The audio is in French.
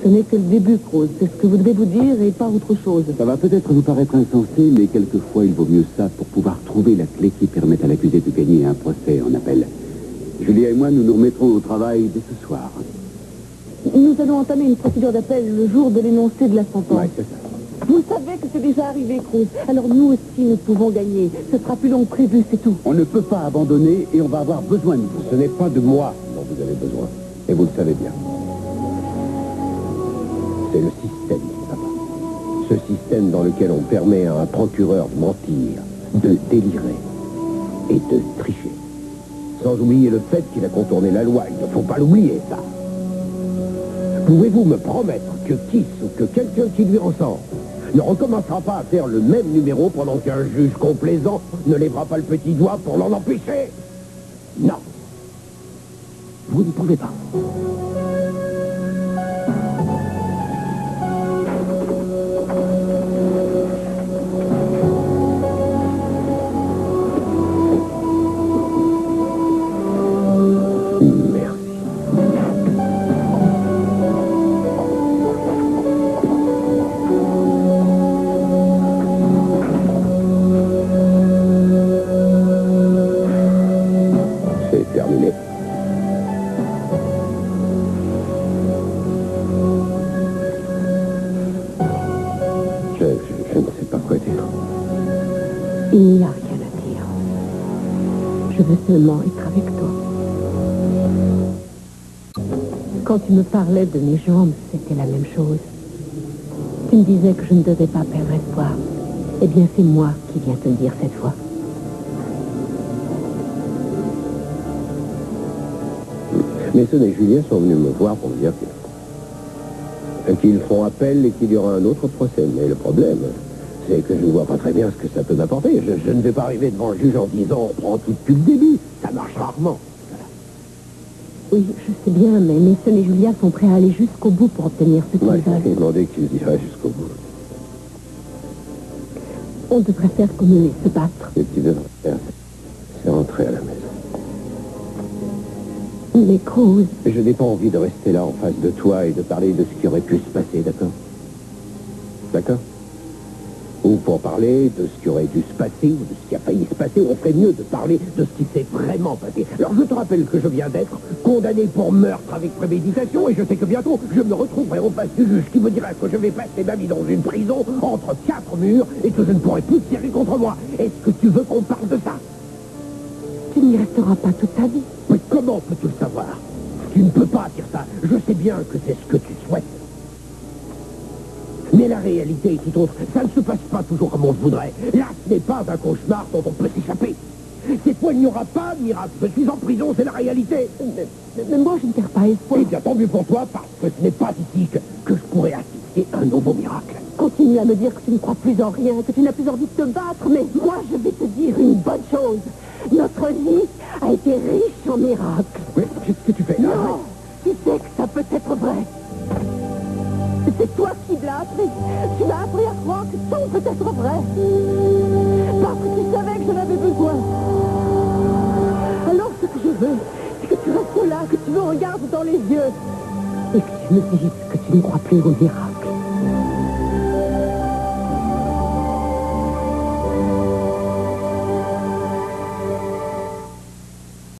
Ce n'est que le début, Cruz. C'est ce que vous devez vous dire et pas autre chose. Ça va peut-être vous paraître insensé, mais quelquefois il vaut mieux ça pour pouvoir trouver la clé qui permette à l'accusé de gagner un procès en appel. Julia et moi, nous nous remettrons au travail dès ce soir. Nous allons entamer une procédure d'appel le jour de l'énoncé de la sentence. Ouais, c'est ça. Vous savez que c'est déjà arrivé, Cruz. Alors nous aussi, nous pouvons gagner. Ce sera plus long que prévu, c'est tout. On ne peut pas abandonner et on va avoir besoin de vous. Ce n'est pas de moi dont vous avez besoin. Et vous le savez bien. C'est le système qui va pas. Ce système dans lequel on permet à un procureur de mentir, de délirer et de tricher. Sans oublier le fait qu'il a contourné la loi. Il ne faut pas l'oublier, ça. Pouvez-vous me promettre que Kiss ou que quelqu'un qui lui ressemble ne recommencera pas à faire le même numéro pendant qu'un juge complaisant ne lèvera pas le petit doigt pour l'en empêcher? Non. Vous ne pouvez pas. Je ne sais pas quoi dire. Il n'y a rien à dire. Je veux seulement être avec toi. Quand tu me parlais de mes jambes, c'était la même chose. Tu me disais que je ne devais pas perdre espoir. Eh bien, c'est moi qui viens te le dire cette fois. Mason et Julien sont venus me voir pour me dire qu'ils font appel et qu'il y aura un autre procès. Mais le problème, c'est que je ne vois pas très bien ce que ça peut m'apporter. Je ne vais pas arriver devant le juge en disant on prend tout depuis le début. Ça marche rarement. Oui, je sais bien, mais Mason et Julia sont prêts à aller jusqu'au bout pour obtenir ce qu'ils veulent. J'ai demandé qu'ils iraient jusqu'au bout. On devrait faire comme eux et se battre. Ce que tu devrais faire, c'est rentrer à la maison. Mais Cruz... Je n'ai pas envie de rester là en face de toi et de parler de ce qui aurait pu se passer, d'accord? D'accord? Ou pour parler de ce qui aurait dû se passer ou de ce qui a failli se passer, on ferait mieux de parler de ce qui s'est vraiment passé. Alors je te rappelle que je viens d'être condamné pour meurtre avec préméditation et je sais que bientôt je me retrouverai en face du juge qui me dira que je vais passer ma vie dans une prison entre 4 murs et que je ne pourrai plus tirer contre moi. Est-ce que tu veux qu'on parle de ça? Tu n'y resteras pas toute ta vie. Mais comment peux-tu le savoir? Tu ne peux pas dire ça. Je sais bien que c'est ce que tu souhaites. Mais la réalité est tout autre. Ça ne se passe pas toujours comme on le voudrait. Là, ce n'est pas un cauchemar dont on peut s'échapper. Cette fois, il n'y aura pas de miracle. Je suis en prison, c'est la réalité. Mais moi, je ne perds pas espoir. Et bien, tant mieux pour toi, parce que ce n'est pas ici que je pourrais assister à un nouveau miracle. Continue à me dire que tu ne crois plus en rien, que tu n'as plus envie de te battre, mais moi, je vais te dire une bonne chose. Notre vie a été riche en miracles. Oui, qu'est-ce que tu fais là? Non, tu sais que ça peut être vrai. C'est toi qui me l'as appris. Tu m'as appris à croire que tout peut être vrai. Parce que tu savais que j'en avais besoin. Alors ce que je veux, c'est que tu restes là, que tu me regardes dans les yeux. Et que tu me dises que tu ne crois plus aux miracles.